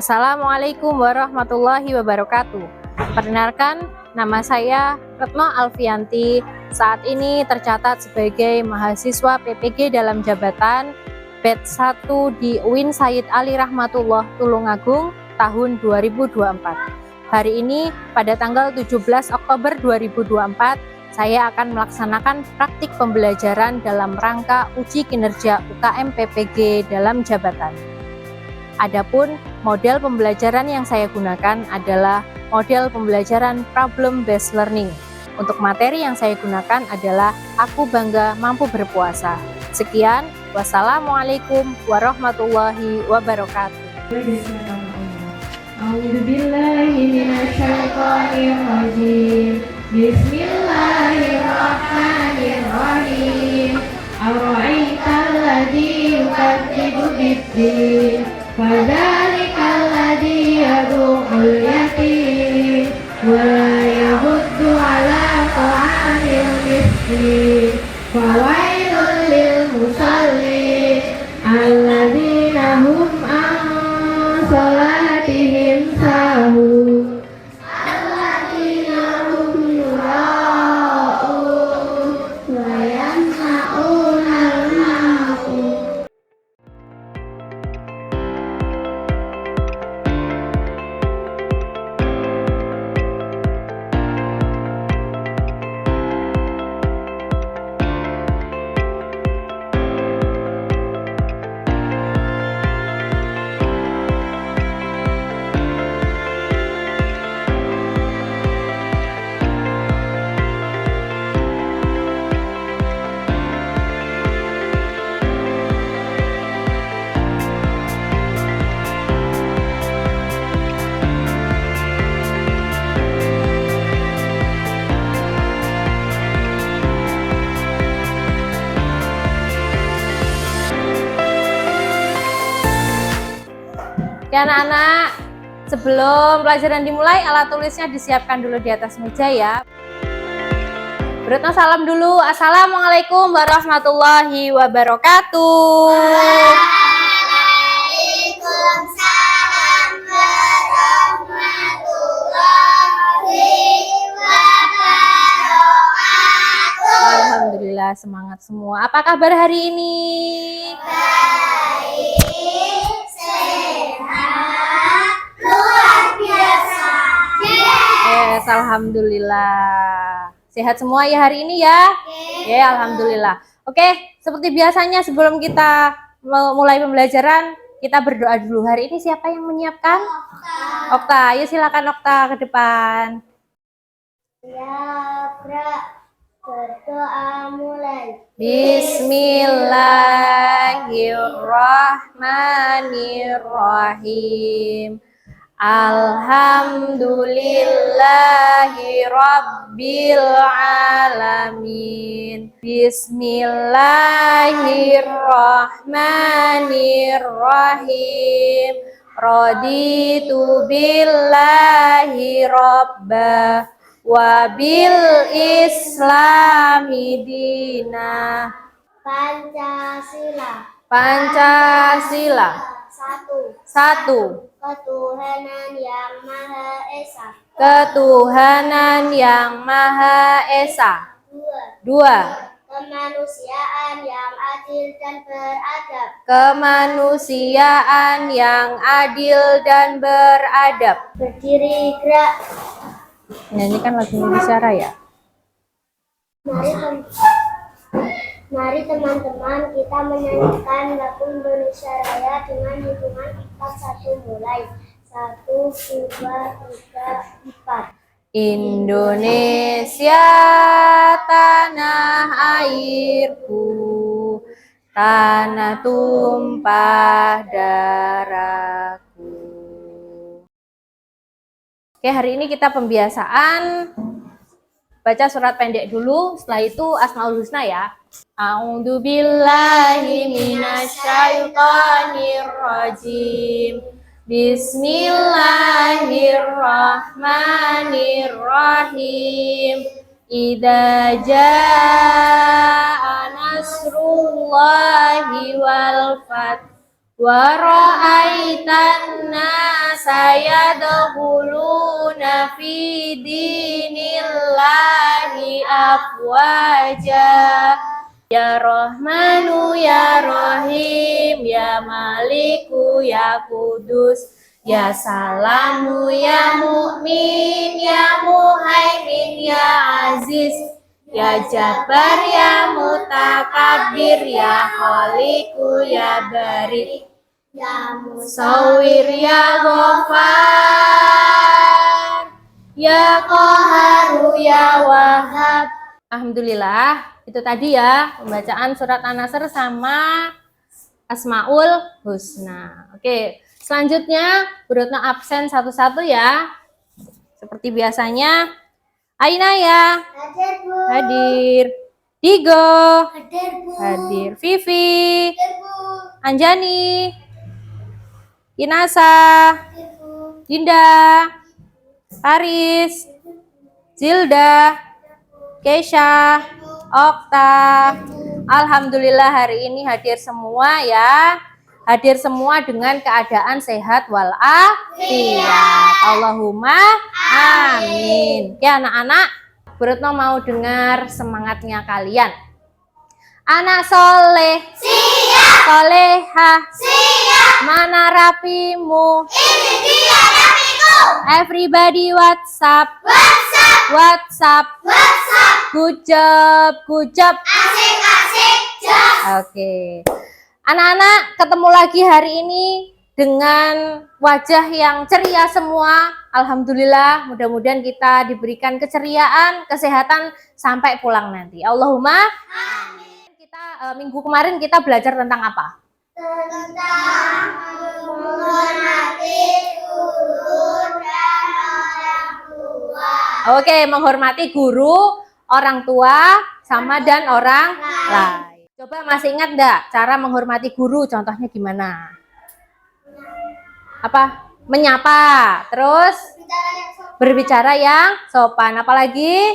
Assalamualaikum warahmatullahi wabarakatuh. Perkenalkan, nama saya Retno Alfianti. Saat ini tercatat sebagai mahasiswa PPG dalam jabatan batch 1 di UIN Sayyid Ali Rahmatullah Tulungagung tahun 2024. Hari ini pada tanggal 17 Oktober 2024, saya akan melaksanakan praktik pembelajaran dalam rangka uji kinerja UKM PPG dalam jabatan. Adapun model pembelajaran yang saya gunakan adalah model pembelajaran problem based learning. Untuk materi yang saya gunakan adalah Aku Bangga Mampu Berpuasa. Sekian, wassalamualaikum warahmatullahi wabarakatuh. Bismillahirrahmanirrahim. Ar-ra'aitalladzi yukadzibu bid-din. Fadzalikal ladzi yad'ul yatim wa la yahuddu 'ala ta'amil miskin. Fawailul lil musallin alladzina hum an salatihim sahun. Alladzina hum yura'un wa yamna'unal ma'un. Ya anak-anak, sebelum pelajaran dimulai, alat tulisnya disiapkan dulu di atas meja ya. Retno salam dulu. Assalamualaikum warahmatullahi wabarakatuh. Waalaikumsalam warahmatullahi wabarakatuh. Alhamdulillah, semangat semua. Apa kabar hari ini? Baik, sehat, luar biasa. Yes, alhamdulillah. Sehat semua ya hari ini ya? Ya, alhamdulillah. Oke, seperti biasanya sebelum kita mulai pembelajaran, kita berdoa dulu. Hari ini siapa yang menyiapkan? Okta. Ayo silakan Okta ke depan. Ya, berdoa mulai. Bismillahirrahmanirrahim. Alhamdulillahi Rabbil Alamin. Bismillahirrahmanirrahim. Raditu billahi Rabbah wa bil Islami dina. Pancasila. Pancasila. Satu. Ketuhanan yang Maha Esa. Ketuhanan yang Maha Esa. Dua. Kemanusiaan yang adil dan beradab. Kemanusiaan yang adil dan beradab. Berdiri gerak. Nyanyikan lagu Indonesia Raya. Mari teman-teman kita menyanyikan lagu Indonesia Raya dengan hitungan 4-1 mulai. 1, 2, 3, 4. Indonesia tanah airku, tanah tumpah darahku. Oke, hari ini kita pembiasaan baca surat pendek dulu, setelah itu Asmaul Husna ya. A'udzu billahi minasyaitonir rajim. Bismillahirrahmanirrahim. Idza jaa nasrullahi wal fath wa ra'aitan nasa yadkhuluna fi dinillahi afwaja. Ya Rahmanu ya Rahim ya Maliku ya Kudus ya Salamu ya Mu'min ya Muhaimin ya Aziz ya Jabbar ya Mutakabbir ya Khaliqu ya Bari ya Musawwir ya Ghaffar ya Qaharu ya Wahhab. Alhamdulillah, itu tadi ya pembacaan surat An-Nasr sama Asmaul Husna. Oke, selanjutnya Bu Retno absen satu-satu ya. Seperti biasanya. Aina ya. Hadir, Bu. Hadir. Digo. Hadir, Bu. Hadir. Vivi. Hadir, Bu. Anjani. Inasa. Hadir, Bu. Dinda. Paris. Zilda. Keisha. Okta. Alhamdulillah hari ini hadir semua ya. Hadir semua dengan keadaan sehat walafiat. Allahumma amin. Oke anak-anak, Bu Retno mau dengar semangatnya kalian. Anak soleh, siap. Solehah, siap. Mana rapimu? Ini dia rapiku. Everybody WhatsApp. WhatsApp. Good job. Asik. Oke. Anak-anak ketemu lagi hari ini dengan wajah yang ceria semua. Alhamdulillah, mudah-mudahan kita diberikan keceriaan, kesehatan sampai pulang nanti. Allahumma amin. Kita minggu kemarin kita belajar tentang apa? Tentang menghormati guru dan orang tua. Oke, menghormati guru, orang tua, sama dan orang lain. Coba masih ingat enggak cara menghormati guru? Contohnya gimana? Apa? Menyapa. Terus berbicara yang sopan. Apalagi?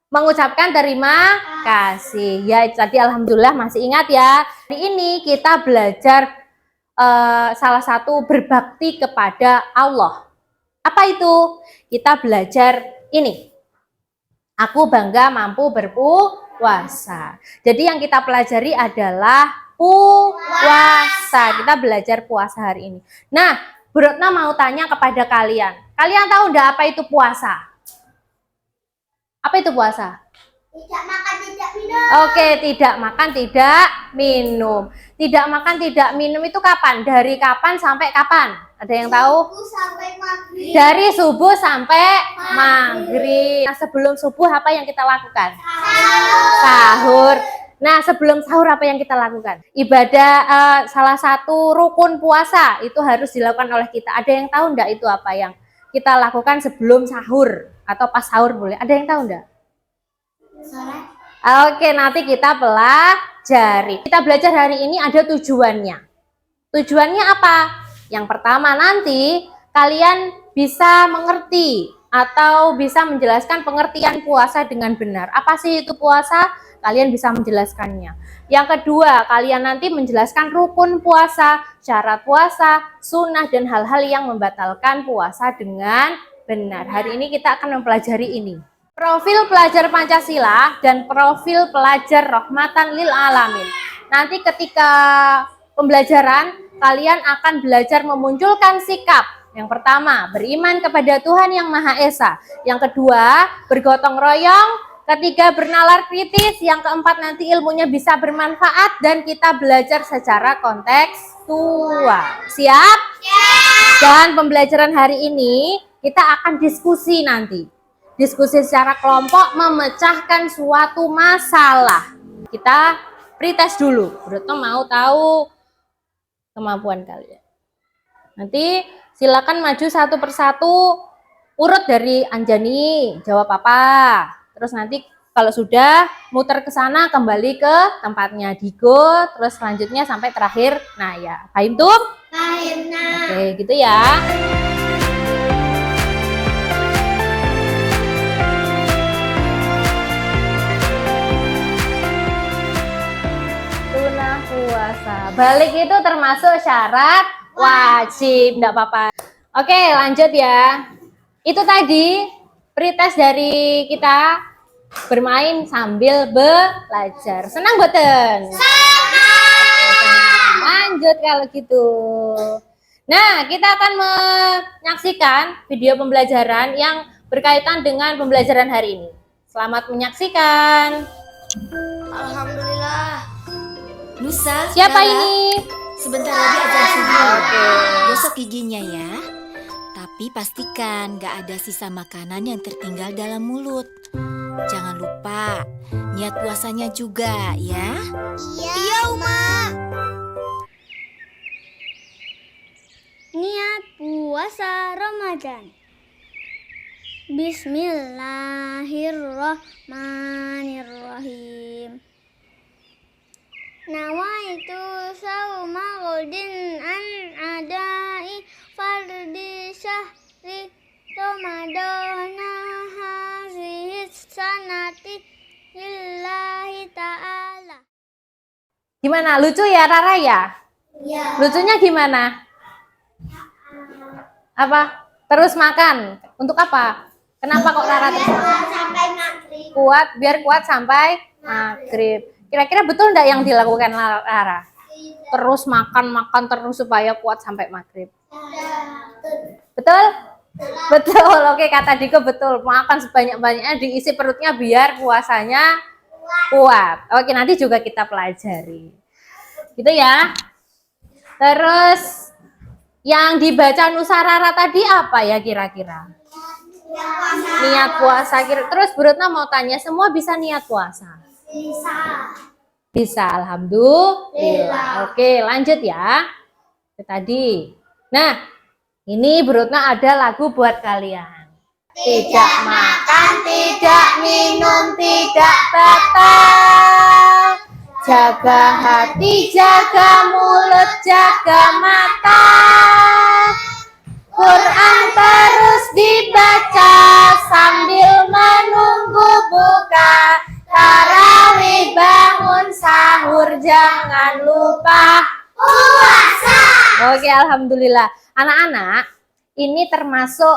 Mengucapkan terima kasih. Ya, tadi alhamdulillah masih ingat ya. Hari ini kita belajar salah satu berbakti kepada Allah. Apa itu? Kita belajar ini. Aku bangga mampu berpuasa. Jadi yang kita pelajari adalah puasa. Kita belajar puasa hari ini. Nah, Bu Retno mau tanya kepada kalian. Kalian tahu enggak apa itu puasa? Apa itu puasa? Tidak makan, tidak minum. Oke, tidak makan, tidak minum. Tidak makan, tidak minum itu kapan? Dari kapan sampai kapan? Ada yang tahu? Subuh sampai maghrib. Dari subuh sampai maghrib. Nah, sebelum subuh apa yang kita lakukan? Sahur. Nah, sebelum sahur apa yang kita lakukan? Ibadah salah satu rukun puasa itu harus dilakukan oleh kita. Ada yang tahu enggak itu apa yang kita lakukan sebelum sahur atau pas sahur boleh? Ada yang tahu enggak? Oke, nanti kita pelajari. Kita belajar hari ini ada tujuannya. Tujuannya apa? Yang pertama nanti kalian bisa mengerti atau bisa menjelaskan pengertian puasa dengan benar. Apa sih itu puasa? Kalian bisa menjelaskannya. Yang kedua, kalian nanti menjelaskan rukun puasa, syarat puasa, sunnah, dan hal-hal yang membatalkan puasa dengan benar. Hari ini kita akan mempelajari ini. Profil pelajar Pancasila dan profil pelajar Rahmatan lil Alamin. Nanti ketika pembelajaran, kalian akan belajar memunculkan sikap. Yang pertama, beriman kepada Tuhan Yang Maha Esa. Yang kedua, bergotong royong. Ketiga, bernalar kritis. Yang keempat, nanti ilmunya bisa bermanfaat dan kita belajar secara kontekstual. Siap? Dan pembelajaran hari ini kita akan diskusi nanti. Diskusi secara kelompok memecahkan suatu masalah. Kita pretest dulu. Bu Retno mau tahu kemampuan kalian. Nanti silakan maju satu persatu, urut dari Anjani, jawab apa. Terus nanti kalau sudah muter ke sana kembali ke tempatnya Digo, terus selanjutnya sampai terakhir. Nah ya, paham tuh? Paham, nah. Oke, gitu ya. Sunnah puasa balik itu termasuk syarat wajib, enggak apa-apa. Oke, lanjut ya. Itu tadi pretest dari kita bermain sambil belajar. Senang boten? Lanjut kalau gitu. Nah, kita akan menyaksikan video pembelajaran yang berkaitan dengan pembelajaran hari ini. Selamat menyaksikan. Alhamdulillah. Nusa, Siapa Nara, ini? sebentar lagi azan subuh. Oke. Gosok giginya ya. Tapi pastikan gak ada sisa makanan yang tertinggal dalam mulut. Jangan lupa niat puasanya juga ya. Iya, Uma. Niat puasa Ramadan. Bismillahirrahmanirrahim. Nawaitu sauma ghadin an adai fardi syahri Ramadana hazihi sanati lillahi ta'ala. Gimana? Lucu ya Rara ya? Ya. Lucunya gimana? Apa? Terus makan. Untuk apa? Kenapa kok Rara terus makan? Sampai maghrib. Biar kuat sampai maghrib. Kira-kira betul enggak yang dilakukan Rara? Terus makan terus supaya kuat sampai maghrib. Betul? Betul. Oke, kata Diko betul. Makan sebanyak-banyaknya, diisi perutnya biar puasanya kuat. Oke, nanti juga kita pelajari. Gitu ya. Terus yang dibaca Nusa Rara tadi apa ya kira-kira? Niat puasa. Terus Bu Retno mau tanya, semua bisa niat puasa? Bisa. Bisa, alhamdulillah. Oke, lanjut ya. Itu tadi. Nah, ini Bu Retno ada lagu buat kalian. Tidak makan, tidak minum, tidak batal. Jaga hati, jaga mulut, jaga mata. Quran terus dibaca sambil menunggu buka. Tarawih bangun sahur, jangan lupa puasa. Oke, alhamdulillah. Anak-anak, ini termasuk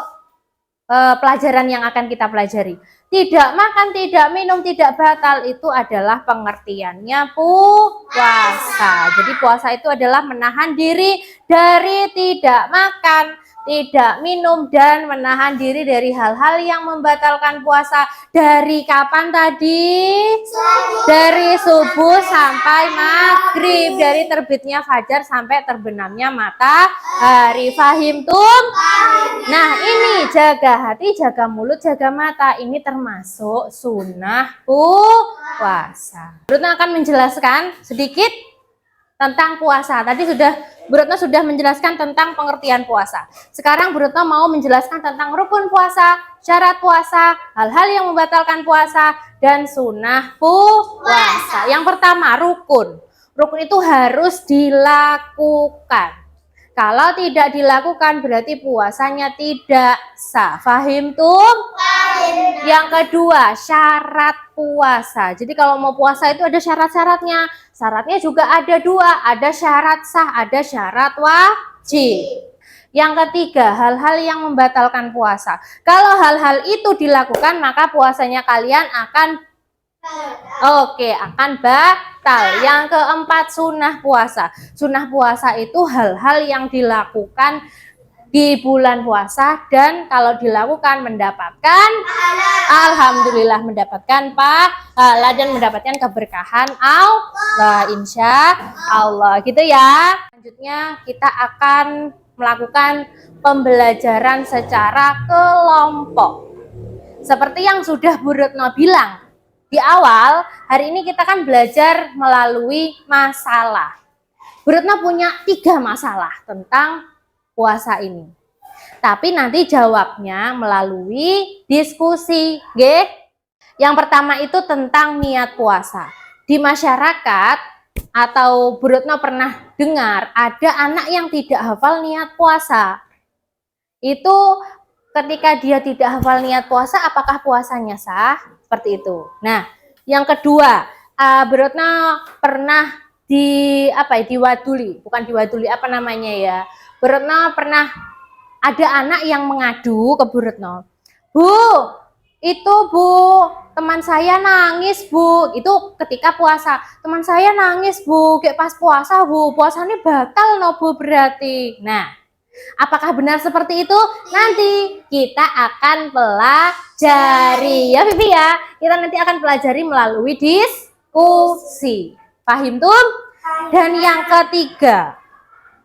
pelajaran yang akan kita pelajari. Tidak makan, tidak minum, tidak batal itu adalah pengertiannya puasa. Jadi puasa itu adalah menahan diri dari tidak makan, tidak minum, dan menahan diri dari hal-hal yang membatalkan puasa. Dari kapan tadi? Dari subuh sampai maghrib. Dari terbitnya fajar sampai terbenamnya matahari. Fahim tum? Nah, ini jaga hati, jaga mulut, jaga mata. Ini termasuk sunnah puasa. Bu Retno akan menjelaskan sedikit tentang puasa. Tadi Bu Retno sudah menjelaskan tentang pengertian puasa. Sekarang Bu Retno mau menjelaskan tentang rukun puasa, syarat puasa, hal-hal yang membatalkan puasa, dan sunnah puasa. Yang pertama, rukun. Rukun itu harus dilakukan. Kalau tidak dilakukan berarti puasanya tidak sah. Fahim tum? Yang kedua, syarat puasa. Jadi kalau mau puasa itu ada syarat-syaratnya. Syaratnya juga ada dua, ada syarat sah, ada syarat wajib. Yang ketiga, hal-hal yang membatalkan puasa. Kalau hal-hal itu dilakukan, maka puasanya kalian akan akan batal. Yang keempat, sunnah puasa. Sunnah puasa itu hal-hal yang dilakukan di bulan puasa dan kalau dilakukan mendapatkan alhamdulillah, mendapatkan pahala dan mendapatkan keberkahan Allah, insya Allah. Gitu ya. Selanjutnya kita akan melakukan pembelajaran secara kelompok. Seperti yang sudah Bu Retno bilang di awal, hari ini kita kan belajar melalui masalah. Bu Retno punya 3 masalah tentang puasa ini. Tapi nanti jawabnya melalui diskusi. Yang pertama itu tentang niat puasa. Di masyarakat atau Bu Retno pernah dengar ada anak yang tidak hafal niat puasa. Itu ketika dia tidak hafal niat puasa, apakah puasanya sah? Seperti itu. Nah, yang kedua, Bu Retno pernah diwaduli, bukan diwaduli, apa namanya ya? Bu Retno pernah ada anak yang mengadu ke Bu Retno. Bu, itu Bu, teman saya nangis Bu, itu ketika puasa. Teman saya nangis Bu, kayak pas puasa Bu, puasanya batal no Bu berarti. Nah, apakah benar seperti itu? Nanti kita akan pelajari ya Vivi ya. Kita nanti akan pelajari melalui diskusi. Paham tuh? Dan yang ketiga,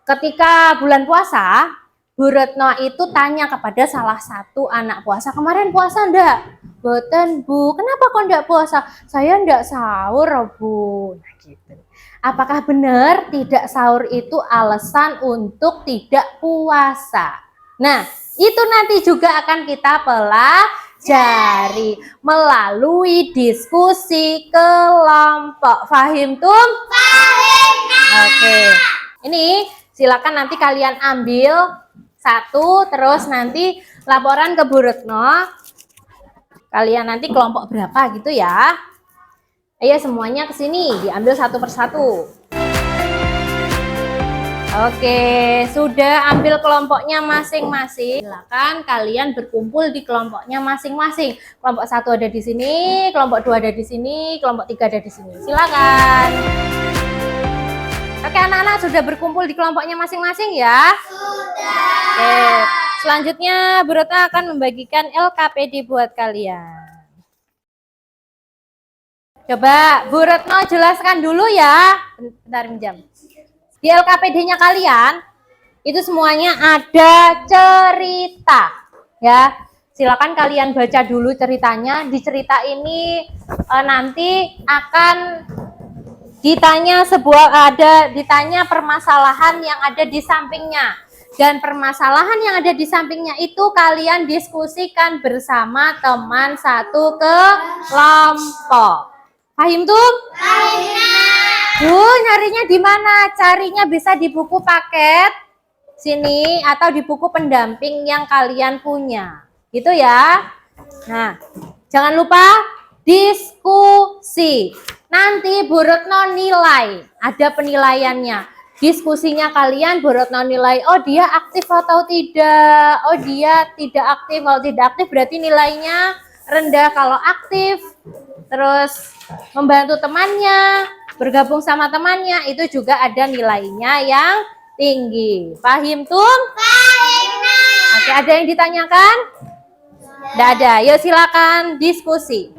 ketika bulan puasa, Bu Retno itu tanya kepada salah satu anak puasa, kemarin puasa enggak? Boten Bu, kenapa kok enggak puasa? Saya enggak sahur Bu. Nah gitu. Apakah benar tidak sahur itu alasan untuk tidak puasa? Nah, itu nanti juga akan kita pelajari melalui diskusi kelompok. Fahim tuh? Fahim. Oke. Ini silakan nanti kalian ambil satu, terus nanti laporan ke Bu Retno. Kalian nanti kelompok berapa gitu ya. Ayo semuanya ke sini, diambil satu persatu. Oke, sudah ambil kelompoknya masing-masing. Silakan kalian berkumpul di kelompoknya masing-masing. Kelompok satu ada di sini, kelompok dua ada di sini, kelompok tiga ada di sini. Silakan. Oke, anak-anak sudah berkumpul di kelompoknya masing-masing ya? Sudah. Oke, selanjutnya Bu Retno akan membagikan LKPD buat kalian. Coba Bu Retno jelaskan dulu ya. Bentar minjam. Di LKPD-nya kalian itu semuanya ada cerita ya. Silakan kalian baca dulu ceritanya. Di cerita ini nanti akan ditanya permasalahan yang ada di sampingnya. Dan permasalahan yang ada di sampingnya itu kalian diskusikan bersama teman satu kelompok. Paham tuh? Bu, nyarinya di mana? Carinya bisa di buku paket sini atau di buku pendamping yang kalian punya. Gitu ya. Nah, jangan lupa diskusi. Nanti Bu Retno nilai, ada penilaiannya. Diskusinya kalian, Bu Retno nilai, oh dia aktif atau tidak. Oh dia tidak aktif. Kalau tidak aktif berarti nilainya rendah. Kalau aktif, terus membantu temannya, bergabung sama temannya, itu juga ada nilainya yang tinggi. Paham tuh? Paham. Oke, ada yang ditanyakan? Tidak ada. Yuk silakan diskusi.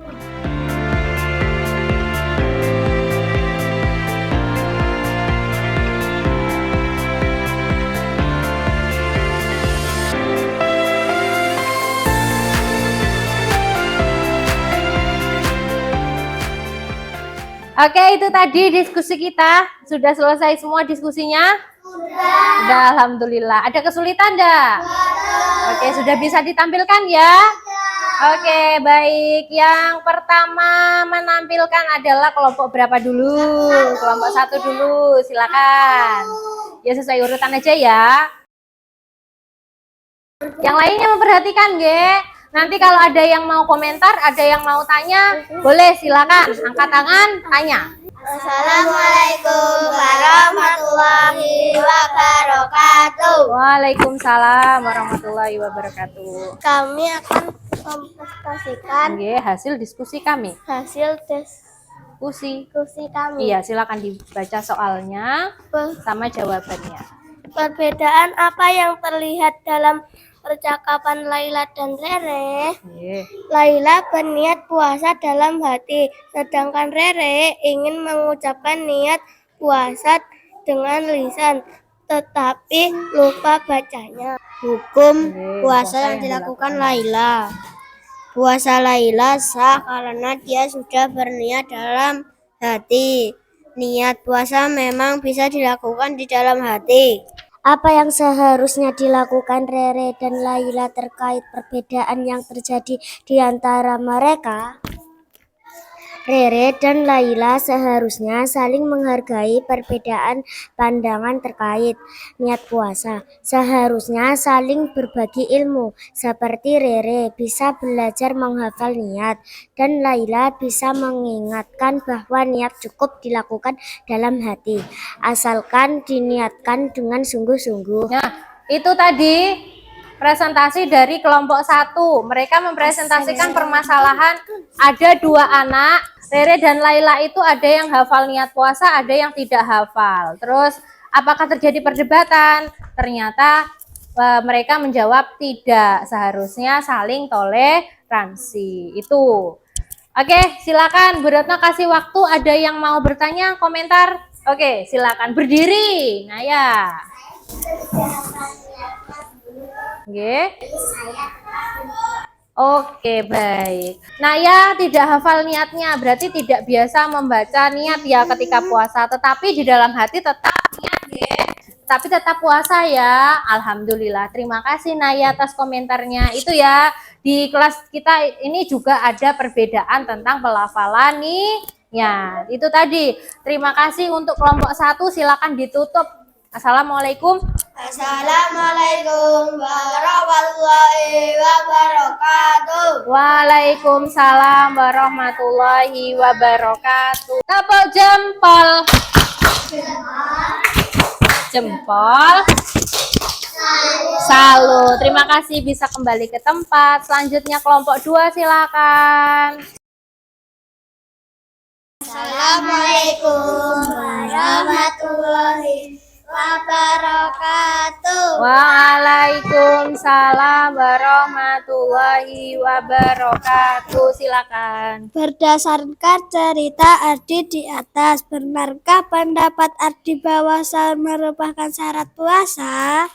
Oke, itu tadi diskusi kita. Sudah selesai semua diskusinya? Sudah, alhamdulillah. Ada kesulitan enggak? Oke, sudah bisa ditampilkan ya? Oke, baik. Yang pertama menampilkan adalah kelompok berapa dulu? Kelompok satu dulu, silakan. Ya sesuai urutan aja ya. Yang lainnya memperhatikan, Ge. Nanti kalau ada yang mau komentar, ada yang mau tanya, boleh silakan angkat tangan, tanya. Assalamualaikum warahmatullahi wabarakatuh. Waalaikumsalam warahmatullahi wabarakatuh. Kami akan mempresentasikan Hasil diskusi kami. hasil Diskusi. diskusi kami. Iya, silakan dibaca soalnya sama jawabannya. Perbedaan apa yang terlihat dalam percakapan Laila dan Rere? Laila berniat puasa dalam hati, sedangkan Rere ingin mengucapkan niat puasa dengan lisan, tetapi lupa bacanya. Hukum puasa yang dilakukan Laila. Puasa Laila sah karena dia sudah berniat dalam hati. Niat puasa memang bisa dilakukan di dalam hati. Apa yang seharusnya dilakukan Rere dan Laila terkait perbedaan yang terjadi di antara mereka? Rere dan Laila seharusnya saling menghargai perbedaan pandangan terkait niat puasa. Seharusnya saling berbagi ilmu, seperti Rere bisa belajar menghafal niat, dan Laila bisa mengingatkan bahwa niat cukup dilakukan dalam hati, asalkan diniatkan dengan sungguh-sungguh. Nah, itu tadi presentasi dari kelompok 1. Mereka mempresentasikan permasalahan ada 2 anak, Rere dan Laila itu ada yang hafal niat puasa, ada yang tidak hafal. Terus apakah terjadi perdebatan? Ternyata mereka menjawab tidak, seharusnya saling toleransi. Itu. Oke, silakan Bu Retno kasih waktu, ada yang mau bertanya, komentar? Oke, silakan berdiri. Nah ya. Oke, baik. Nah ya, tidak hafal niatnya, berarti tidak biasa membaca niat ya ketika puasa, tetapi di dalam hati tetap niat ya. Tapi tetap puasa ya. Alhamdulillah. Terima kasih Naya atas komentarnya. Itu ya, di kelas kita ini juga ada perbedaan tentang pelafalan nih. Ya, itu tadi. Terima kasih untuk kelompok 1, silakan ditutup. Assalamualaikum. Assalamualaikum warahmatullahi wabarakatuh. Waalaikumsalam warahmatullahi wabarakatuh. Tepuk jempol. Jempol. Salut. Terima kasih bisa kembali ke tempat. Selanjutnya kelompok 2 silakan. Assalamualaikum warahmatullahi wabarakatuh. Waalaikumsalam warahmatullahi wabarakatuh. Silakan. Berdasarkan cerita Ardi di atas, benarkah pendapat Ardi bahwa sahur merupakan syarat puasa?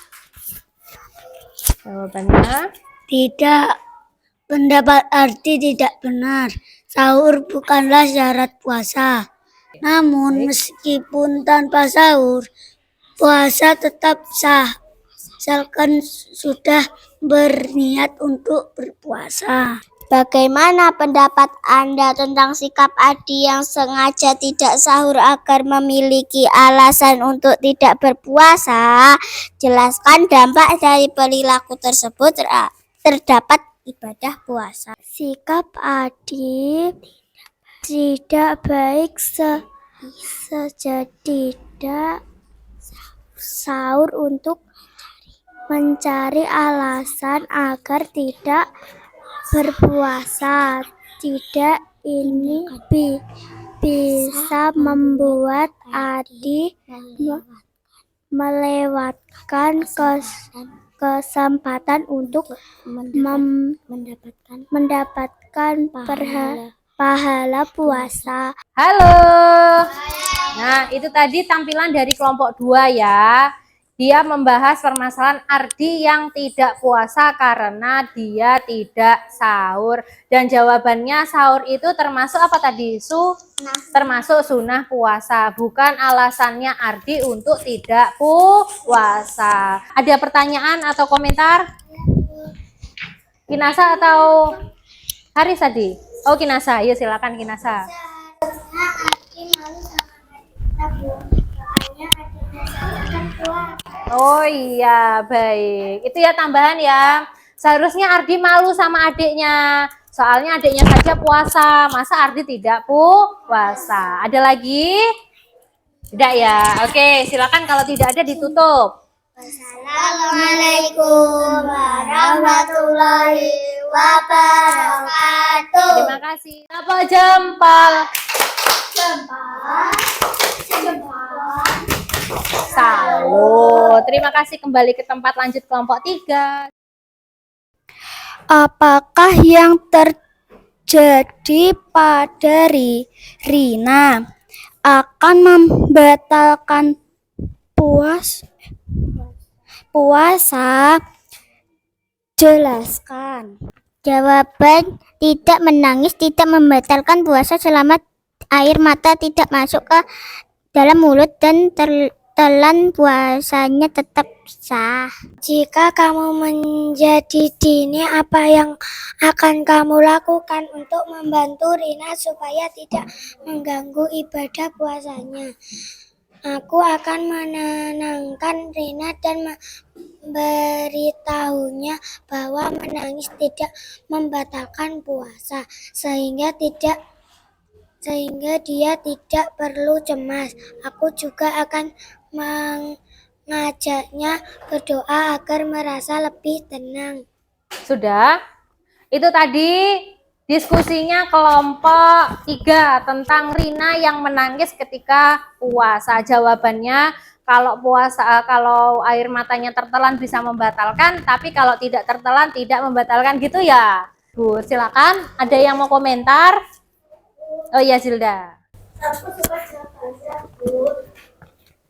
Jawabannya Tidak. Pendapat Ardi tidak benar. Sahur bukanlah syarat puasa. Namun meskipun tanpa sahur, puasa tetap sah, asalkan sudah berniat untuk berpuasa. Bagaimana pendapat Anda tentang sikap Adi yang sengaja tidak sahur agar memiliki alasan untuk tidak berpuasa? Jelaskan dampak dari perilaku tersebut terdapat ibadah puasa. Sikap Adi tidak baik sejak tidak sahur untuk mencari alasan agar tidak berpuasa. Tidak, ini bisa membuat Adi melewatkan kesempatan untuk mendapatkan pahala puasa. halo. Nah, itu tadi tampilan dari kelompok 2 ya. Dia membahas permasalahan Ardi yang tidak puasa karena dia tidak sahur. Dan jawabannya sahur itu termasuk apa tadi? Termasuk sunnah puasa. Bukan alasannya Ardi untuk tidak puasa. Ada pertanyaan atau komentar? Kinasa atau Haris tadi? Oh, Kinasa. Yuk silakan Kinasa. Oh iya, baik. Itu ya tambahan ya. Seharusnya Ardi malu sama adiknya. Soalnya adiknya saja puasa, masa Ardi tidak puasa. Ada lagi? Tidak ya. Oke, silakan kalau tidak ada ditutup. Assalamualaikum warahmatullahi wabarakatuh. Terima kasih. Apa jempol? Salut. Terima kasih, kembali ke tempat, lanjut kelompok 3. Apakah yang terjadi pada Rina akan membatalkan puasa? Jelaskan. Jawaban tidak menangis, tidak membatalkan puasa selama air mata tidak masuk ke dalam mulut dan ditelan puasanya tetap sah. Jika kamu menjadi Dini, apa yang akan kamu lakukan untuk membantu Rina supaya tidak mengganggu ibadah puasanya? Aku akan menenangkan Rina dan memberitahunya bahwa menangis tidak membatalkan puasa, sehingga dia tidak perlu cemas. Aku juga akan mengajaknya berdoa agar merasa lebih tenang. Sudah? Itu tadi diskusinya kelompok 3 tentang Rina yang menangis ketika puasa. Jawabannya kalau air matanya tertelan bisa membatalkan, tapi kalau tidak tertelan tidak membatalkan gitu ya. Bu, silakan. Ada yang mau komentar? Oh iya, Zilda. Aku suka baca, Bu.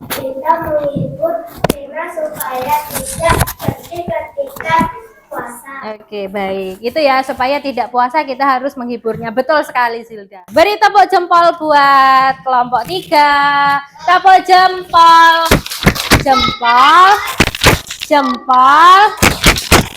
Kita menghibur Rina supaya tidak sedih ketika puasa. Oke, baik. Itu ya, supaya tidak puasa kita harus menghiburnya. Betul sekali, Zilda. Beri tepuk jempol buat kelompok 3. Tepuk jempol. Jempol. Jempol.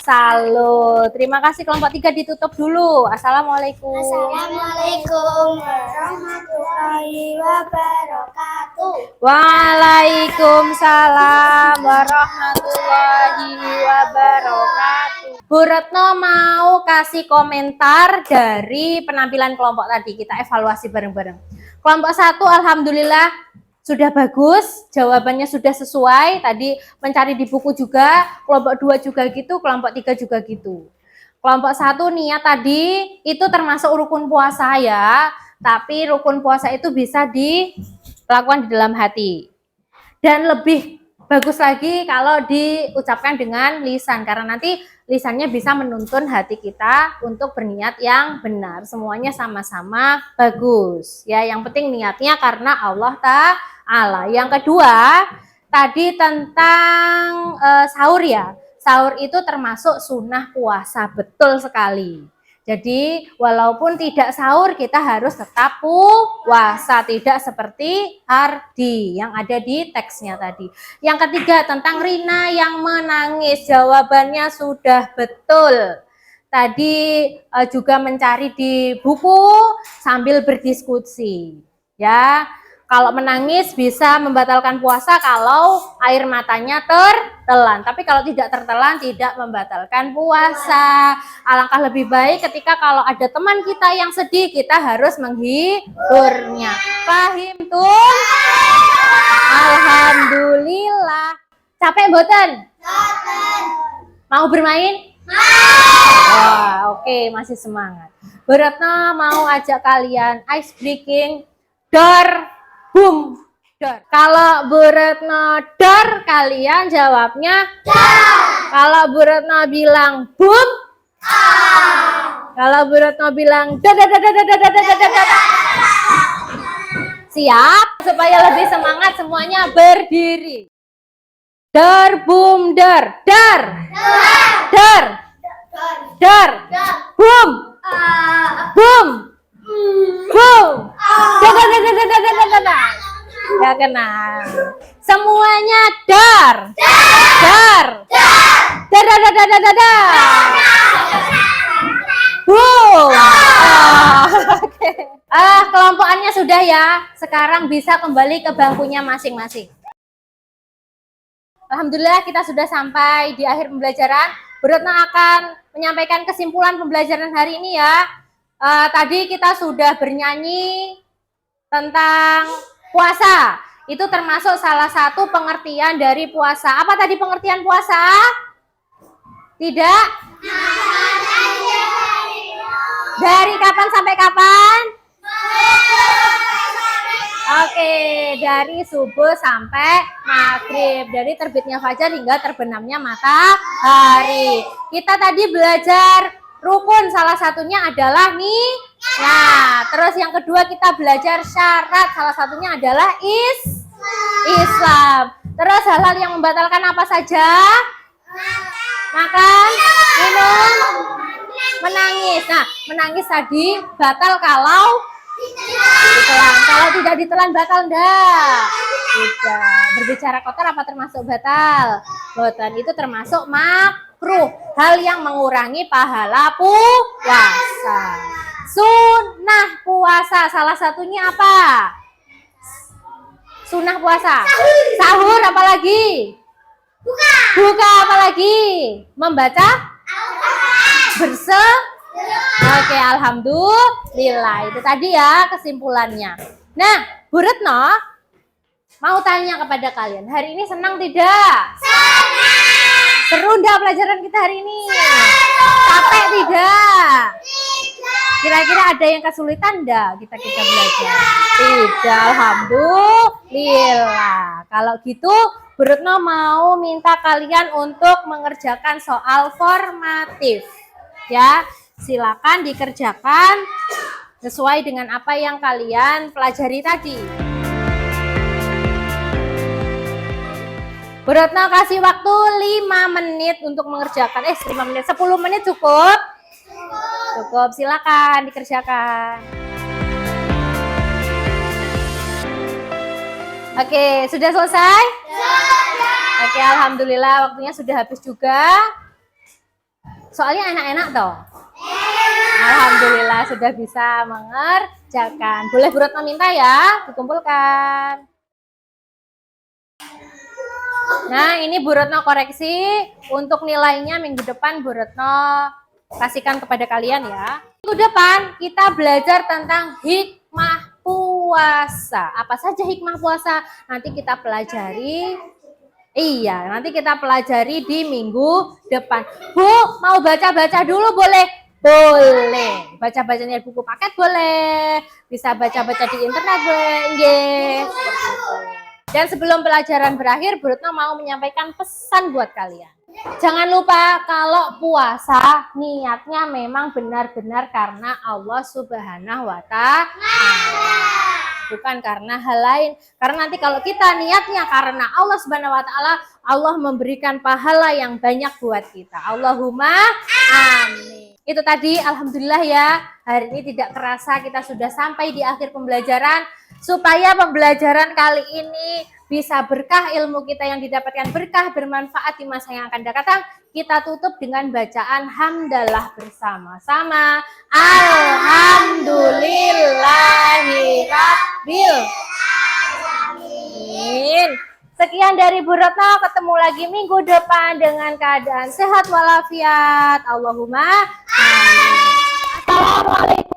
Salut. Terima kasih kelompok 3, ditutup dulu. Assalamualaikum. Assalamualaikum warahmatullahi wabarakatuh. Waalaikumsalam warahmatullahi wabarakatuh. Bu Retno mau kasih komentar dari penampilan kelompok tadi. Kita evaluasi bareng-bareng. Kelompok 1 alhamdulillah sudah bagus, jawabannya sudah sesuai. Tadi mencari di buku juga, kelompok 2 juga gitu, kelompok 3 juga gitu. Kelompok 1 niat tadi itu termasuk rukun puasa ya, tapi rukun puasa itu bisa dilakukan di dalam hati. Dan lebih bagus lagi kalau diucapkan dengan lisan, karena nanti lisannya bisa menuntun hati kita untuk berniat yang benar. Semuanya sama-sama bagus. Ya, yang penting niatnya karena Allah Ta'ala. Yang kedua, tadi tentang sahur ya. Sahur itu termasuk sunnah puasa, betul sekali. Jadi walaupun tidak sahur kita harus tetap puasa, tidak seperti Ardi yang ada di teksnya tadi. Yang ketiga tentang Rina yang menangis, jawabannya sudah betul. Tadi juga mencari di buku sambil berdiskusi. Ya, kalau menangis bisa membatalkan puasa kalau air matanya tertelan. Tapi kalau tidak tertelan tidak membatalkan puasa. Alangkah lebih baik ketika kalau ada teman kita yang sedih, kita harus menghiburnya. Pahim tuh? Alhamdulillah. Capek mboten? Mau bermain? Wah, oke, masih semangat. Bu Retno mau ajak kalian ice breaking door. Boom, dor. Kalau Bu Retno dor, kalian jawabnya dor. Kalau Bu Retno bilang boom, kalau Bu Retno bilang siap? Supaya lebih semangat semuanya berdiri. Dor, boom, dor, dor, dor, dor, boom, boom, boom. Gak kenal. Semuanya dar. Dar. Dar. Oke. Kelompokannya sudah ya. Sekarang bisa kembali ke bangkunya masing-masing. Alhamdulillah kita sudah sampai di akhir pembelajaran. Bu Retno akan menyampaikan kesimpulan pembelajaran hari ini ya. Tadi kita sudah bernyanyi tentang puasa. Itu termasuk salah satu pengertian dari puasa. Apa tadi pengertian puasa? Tidak? Dari kapan sampai kapan? Oke, dari subuh sampai maghrib. Dari terbitnya fajar hingga terbenamnya matahari. Kita tadi belajar rukun, salah satunya adalah nih. Nah, terus yang kedua kita belajar syarat, salah satunya adalah Islam. Terus hal-hal yang membatalkan apa saja? Makan, minum, menangis. Nah, menangis tadi batal kalau ditelan. Kalau tidak ditelan batal enggak? Tidak. Berbicara kotor apa termasuk batal? Batal itu termasuk makruh. Hal yang mengurangi pahala puasa. Sunnah puasa salah satunya apa? Sunnah puasa. Sahur apalagi? Buka apalagi? Membaca? Oke, alhamdulillah. Itu tadi ya kesimpulannya. Nah, Bu Retno mau tanya kepada kalian, hari ini senang tidak? Senang. Seru enggak pelajaran kita hari ini? Capek tidak? Kira-kira ada yang kesulitan enggak kita belajar? Tidak, alhamdulillah. Kalau gitu, Bu Retno mau minta kalian untuk mengerjakan soal formatif. Ya, silakan dikerjakan sesuai dengan apa yang kalian pelajari tadi. Bu Retno kasih waktu 5 menit untuk mengerjakan. 5 menit, 10 menit cukup? Cukup, silakan dikerjakan. Oke, sudah selesai? Sudah. Oke, alhamdulillah waktunya sudah habis juga. Soalnya enak-enak toh? Alhamdulillah sudah bisa mengerjakan. Boleh Bu Retno minta ya, dikumpulkan. Nah, ini Bu Retno koreksi. Untuk nilainya minggu depan Bu Retno kasihkan kepada kalian ya. Minggu depan kita belajar tentang hikmah puasa. Apa saja hikmah puasa? Nanti kita pelajari. Iya, nanti kita pelajari di minggu depan. Bu, mau baca-baca dulu boleh? Boleh. Baca-bacanya buku paket boleh. Bisa baca-baca di internet boleh. Yes. Dan sebelum pelajaran berakhir, Bu Retno mau menyampaikan pesan buat kalian. Jangan lupa kalau puasa niatnya memang benar-benar karena Allah Subhanahu wa Ta'ala. Bukan karena hal lain. Karena nanti kalau kita niatnya karena Allah Subhanahu wa Ta'ala, Allah memberikan pahala yang banyak buat kita. Allahumma amin. Itu tadi, alhamdulillah ya, hari ini tidak kerasa kita sudah sampai di akhir pembelajaran. Supaya pembelajaran kali ini bisa berkah, ilmu kita yang didapatkan berkah, bermanfaat di masa yang akan datang, kita tutup dengan bacaan hamdalah bersama-sama. Alhamdulillahirabbil alamin. Sekian dari Bu Retno, ketemu lagi minggu depan dengan keadaan sehat walafiat. Allahumma amin. Assalamualaikum.